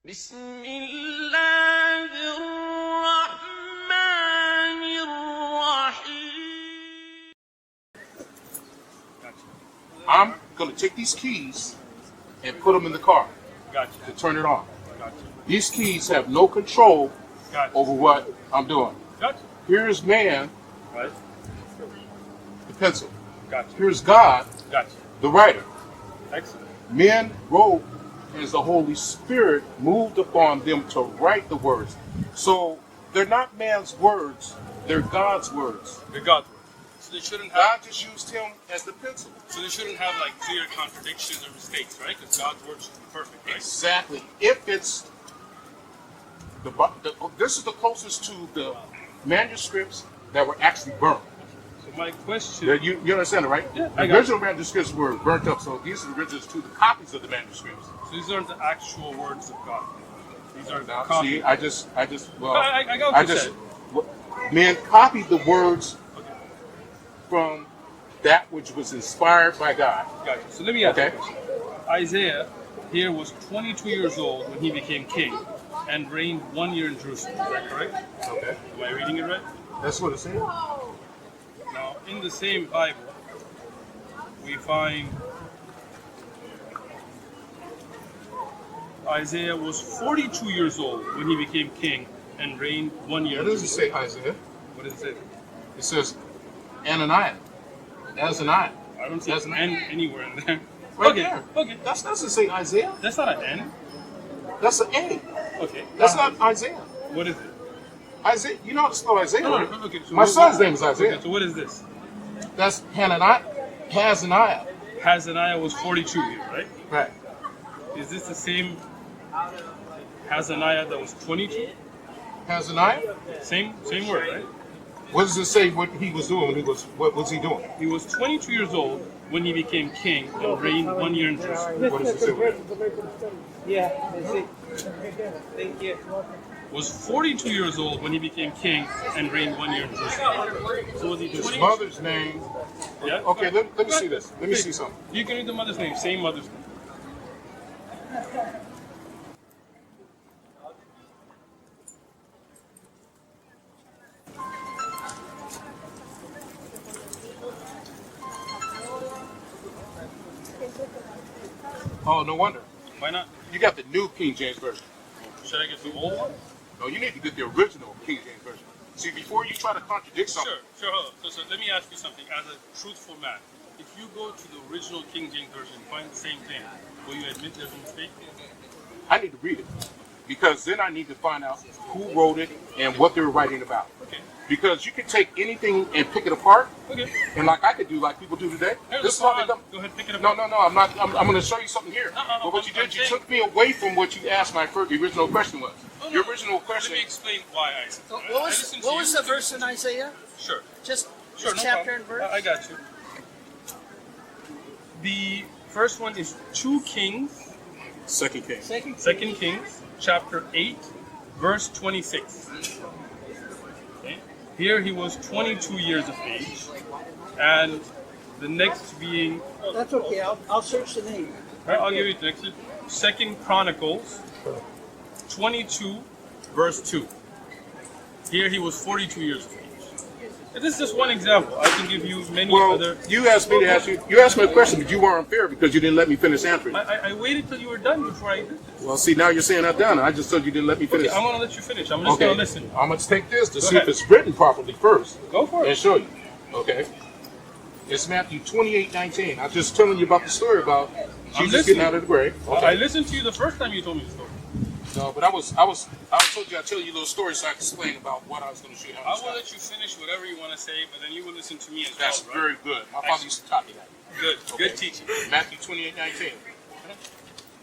بسم الله الرحمن الرحيم. I'm going to take these keys and put them in the car to turn it on. These keys have no control over what I'm doing. Here's man, Right. the pencil. Gotcha. Here's God, Gotcha. the writer. Excellent. Men wrote as the Holy Spirit moved upon them to write the words. So they're not man's words, they're God's words. They're God's words. So they shouldn't have. God just used him as the pencil. So they shouldn't have like clear contradictions or mistakes, right? Because God's word should be perfect, right? Exactly. If it's this is the closest to the manuscripts that were actually burned. So my question. You understand it, right? Yeah, the I got original manuscripts were burnt up, so these are the originals to the copies of the manuscripts. So these aren't the actual words of God. These are Now, copies. see, I got what you said. Men copied the words from that which was inspired by God. Gotcha. So let me ask you Okay. a question. Isaiah here was 22 years old when he became king and reigned 1 year in Jerusalem. Is that correct? Okay. Am I reading it right? That's what it said. Now, in the same Bible, we find Isaiah was 42 years old when he became king and reigned 1 year. It doesn't say Isaiah. What does it say? It says Ananiah. Azaniah. I don't see That's an an N anywhere in there. Right Okay, there. okay. That doesn't say Isaiah. That's not an N. That's an A. Okay. That's not Isaiah. What is it? Isaiah. You know how to spell Isaiah, No, right? no, okay. So My son's name is Isaiah. Okay, so what is this? That's Hananiah. Hazaniah. Hazaniah was 42 here, right? Right. Is this the same Hazaniah that was 22? Hazaniah? Same word, right? What does it say what he was doing when what was he doing? He was 22 years old when he became king and reigned 1 year in Jerusalem. What does it say? Yeah, that's it. Thank you. Was 42 years old when he became king and reigned 1 year in Jerusalem. So was he His 20? mother's name. Yeah. Okay, let me see this. Let me see something. You can read the mother's name, same mother's name. Oh, no wonder. Why not? You got the new King James Version. Should I get the old one? No, you need to get the original King James Version. See, before you try to contradict something. Sure. Hold on. So let me ask you something. As a truthful man, if you go to the original King James Version and find the same thing, will you admit there's a mistake? I need to read it. Because then I need to find out who wrote it and what they were writing about. Okay. Because you can take anything and pick it apart, Okay. and like I could do, like people do today. Hey, This is go how they come. ahead, pick it up. No, I'm not. I'm going to show you something here. But what you did, you took me away from what you asked my original question was. Your original question. Let me explain why I said that. What was the verse in Isaiah? Sure. Just Sure, no chapter problem. and verse? I got you. The first one is 2 Kings, Second King. 2 Kings, chapter 8, verse 26. Okay. Here he was 22 years of age, and the next being, That's okay. I'll search the name. right, I'll give you the next, 2 Chronicles, 22, verse 2. Here he was 42 years of age. And this is just one example. I can give you many Well, other. you asked me to ask you. You asked me a question, but you were unfair because you didn't let me finish answering. I waited till you were done before I did this. Well, see, now you're saying I'm done. I just told you didn't let me finish. Okay, I'm gonna let you finish. I'm just gonna listen. I'm going to take this to Go see ahead. if it's written properly first Go for and it. show you. Okay. It's Matthew 28:19. I'm just telling you about the story about Jesus listening. getting out of the grave. I listened to you the first time you told me the story. No, but I told you I'd tell you a little story so I could explain about what I was going to show you. I will let you finish whatever you want to say, but then you will listen to me as That's well, right? very good. My father used to taught me that. Good. Okay. Good teaching. Matthew 28:19.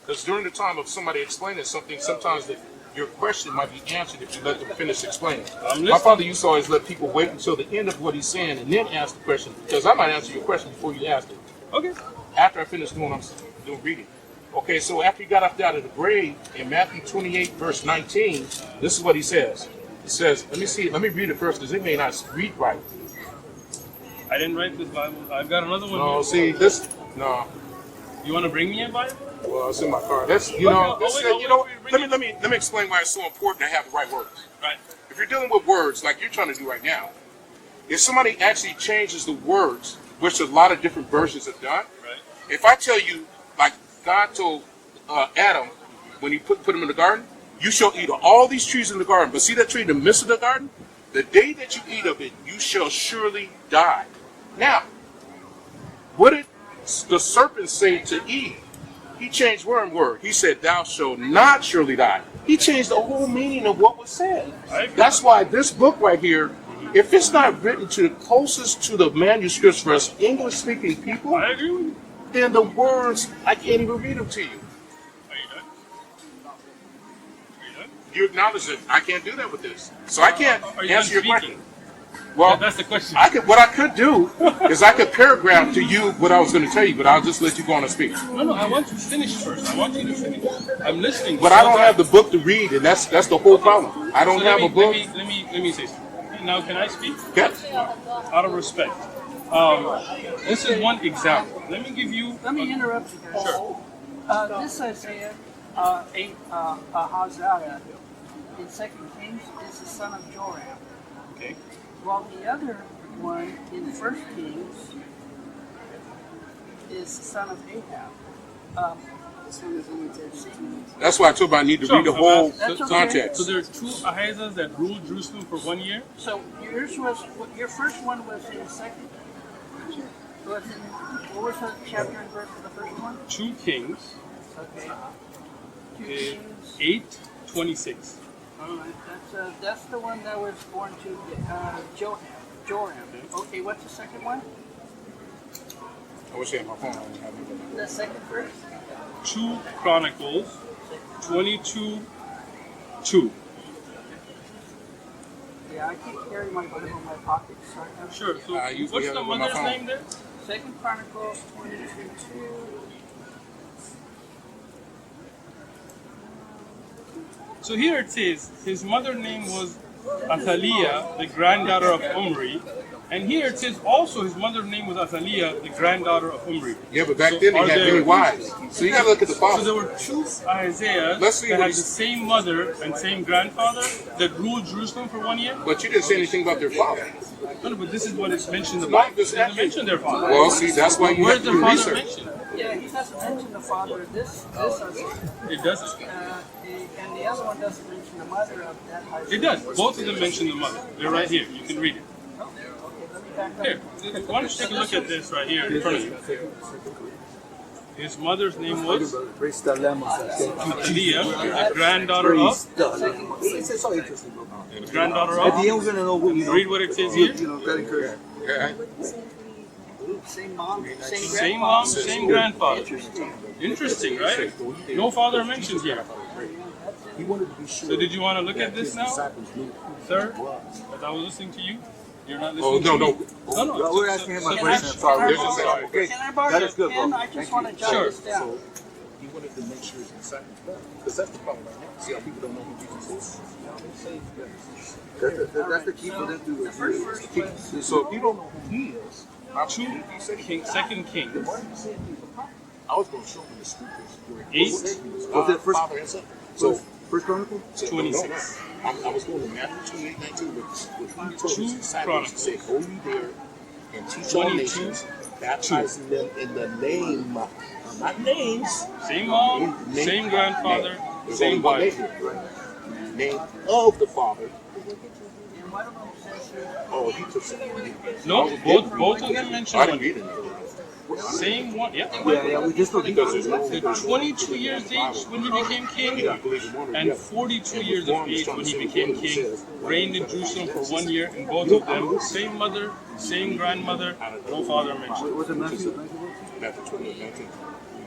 Because during the time of somebody explaining something, sometimes your question might be answered if you let them finish explaining. My father used to always let people wait until the end of what he's saying and then ask the question, because I might answer your question before you ask it. Okay. After I finish doing what I'm doing reading. Okay, so after he got up out of the grave in Matthew 28, verse 19, this is what he says. He says, let me read it first because it may not read right. I didn't write this Bible. I've got another one No, here. see, this, no. You want to bring me a Bible? Well, it's in my car. That's Wait, let me explain why it's so important to have the right words. Right. If you're dealing with words like you're trying to do right now, if somebody actually changes the words, which a lot of different versions have done, Right. if I tell you, like God told Adam when he put him in the garden, you shall eat of all these trees in the garden, but see that tree in the midst of the garden? The day that you eat of it, you shall surely die. Now, what did the serpent say to Eve? He changed one word. He said, thou shalt not surely die. He changed the whole meaning of what was said. That's why this book right here, if it's not written to the closest to the manuscripts for us English-speaking people, I agree with you. then the words, I can't even read them to you. Are you done? Are you done? You acknowledge that I can't do that with this. So I can't Are you answer your done speaking? question. Well, Yeah, that's the question. what I could do is I could paragraph to you what I was going to tell you, but I'll just let you go on and speak. No, I want you to finish first. I want you to finish. I'm listening. But I don't have the book to read, and that's the whole problem. I don't So have a book. Let me say something. Now, can I speak? Yes. Out of respect. This is one example. Let me give you. Let me interrupt you guys. Sure. This Isaiah, Hazael, in 2 Kings, is the son of Joram. Okay. While the other one in 1 Kings is the son of Ahab. This one is only 10. That's why I told you I need to read the whole That's okay. context. So there are two Ahazas that ruled Jerusalem for 1 year. So your first one was in second. Was in, what was the chapter and verse for the first one? 2 Kings, Okay. 2 Kings. 8:26. All right. That's the one that was born to Joram. Okay. What's the second one? I wish I had my phone. I didn't have it. The second verse. 2 Chronicles 22:2. Yeah, I keep carrying my Bible in my pocket. Sorry. Sure. So I usually what's have the it on my mother's phone. name there? Second Chronicles 22:2. So here it says his mother name was Athaliah, the granddaughter of Omri. And here it says also his mother's name was Athaliah, the granddaughter of Omri. Yeah, but back So then they are had there- many wives. So you got to look at the So father. there were 2 Isaiahs Let's see that what had the he's- same mother and same grandfather that ruled Jerusalem for 1 year. But you didn't say anything about their father. No, but this is what is mentioned in the No, Bible. It just doesn't actually- mention their father. Well, see, that's why you Where's have to the do father research. mentioned? Yeah, he doesn't mention the father. This Isaiah. It doesn't. And the other one doesn't mention the mother of that Isaiah. It does. Both of them mention the mother. They're right here. You can read it. Okay, let me back up. Here. Why don't you take a look at this right here in front of you? His mother's name was Athaliah, the granddaughter of. The granddaughter of. Read what it says here. Yeah. Same mom, same Same grandpa. mom, same grandfather. Interesting. Interesting, right? No father mentioned here. So did you want to look at this now, sir? As I was listening to you, you're not Oh, listening no, to me. no. No. We're asking him a Can question. I Sorry. borrow Okay. Can I borrow That your is good, pen? bro. I just want to jot Sure. this down. He wanted to make sure his disciples better. Because that's the problem right now. See how people don't know who Jesus is? That's the key for them to The first verse was So if you don't know who he is, how Two should he say King, Second Kings, I was going to show him the scriptures. where 8, Was it God, first- Father, and Son. So, First Chronicle? 26. I was going to Matthew 28:19, but he told his 2 disciples, he said, go ye there and teach all 22, nations, baptizing them in the name, not names, Same mom, same grandfather, There's same only one Bible. name, name of the Father. and one of them says here, Oh, he took some. No, both of them mention I didn't one. read it. Same one, yeah. Yeah, we just Because there's no. The 22 years age when he became king, and 42 years of age when he became king, reigned in Jerusalem for 1 year, and both of them, same mother, same grandmother, no father mentioned. Was it Matthew? Matthew 28:19.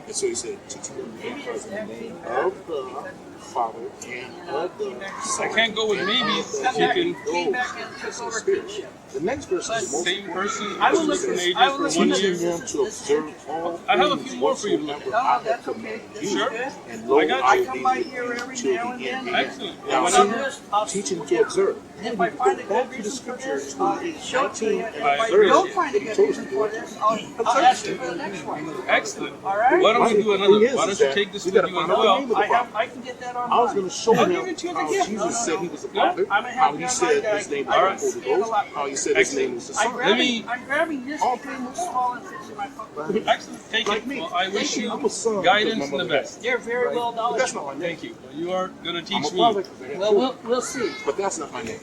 And so he said, teaching them to baptize in the name of the Father, and of the I Son. can't go with maybes if you can. Came back and took over kingship. The next person is the most Same person, I will different listen. I will ages for listen 1 to year. teaching them to observe all I have a things few more for you to look whatsoever at. I have that's okay. commanded This you. is good. And lo, I got I you. will Come be by with here you every till now the and end. then. Excellent. Now, What see, I'm I'll teaching to observe. If I find it Back to the confusing for scripture this, to I'll show it to you. And if I I agree. don't find it confusing for this, I'll ask you for the next one. excellent. All right? Why don't we do another? Thing is, Why don't is you that take this we with gotta you as find out the well? name of the Father. I can get that I was online. going to show I'll him give it to you as a how gift. Jesus said he was the No, Father, I'm a how happy he online said guy. his name I was the Holy scan a Ghost, lot. how he said his name was the Son. I'm grabbing this between the small and fits in my phone. Excellent. Take Like it. me. Well, I wish you I'm a son guidance because my and the mother best. They're very well But that's not knowledgeable. my name. Thank you. Well, you are going to I'm teach a father me. because I have Well, children. we'll see. But that's not my name.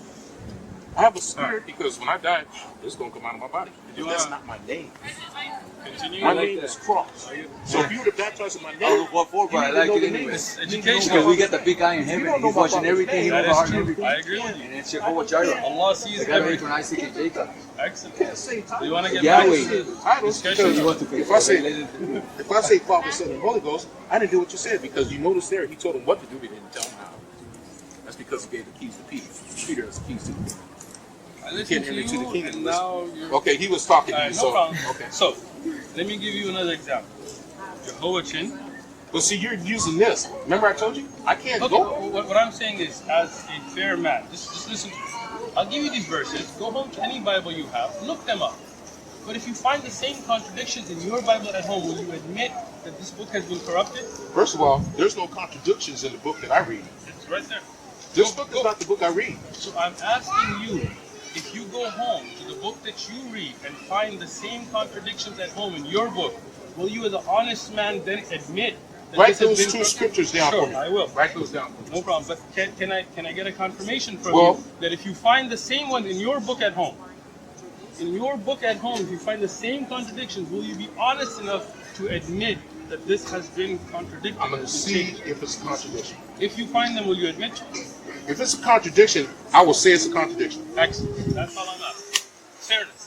I have a spirit because when I die, it's going to come out of my body. You That's are- not my name. Continue. My name is Cross. So if you were to baptize in my I name, look what for, but I you like know it the anyway. name. It's Because educational. we get the big guy in You heaven, don't and know he's my watching father's everything, he name. knows That the is heart and true. everything. I agree with you. And it's Jehovah Jireh. Allah sees The guy that everything. from Isaac and Jacob. Excellent. Say Do you want to get Yahweh. back to the titles You discussion? want to pick if I say Father, Son, and Holy Ghost, I didn't do what you said because you notice there he told him what to do, but he didn't tell him how. That's because he gave the keys to Peter. Peter has the keys to the kingdom. I listened to Can't enter to the you, kingdom. and now you're... Okay, he was talking to you, No so problem. okay. So, let me give you another example. Jehoiachin. But see, you're using this. Remember I told you? I can't Okay, go. what I'm saying is, as a fair man, just listen to me. I'll give you these verses. Go home to any Bible you have, look them up. But if you find the same contradictions in your Bible at home, will you admit that this book has been corrupted? First of all, there's no contradictions in the book that I read. It's right there. This book is not the book I read. So I'm asking you, if you go home to the book that you read and find the same contradictions at home in your book, will you as an honest man then admit that Write this has those been two corrupted? scriptures down Sure, for me. I will. Write those down. No problem. But can I get a confirmation from Well- you that if you find the same one in your book at home, if you find the same contradictions, will you be honest enough to admit that this has been contradicted? I'm going to has been see changed? if it's a contradiction. If you find them, will you admit to it? If it's a contradiction, I will say it's a contradiction. Excellent. That's all I'm asking. Fairness.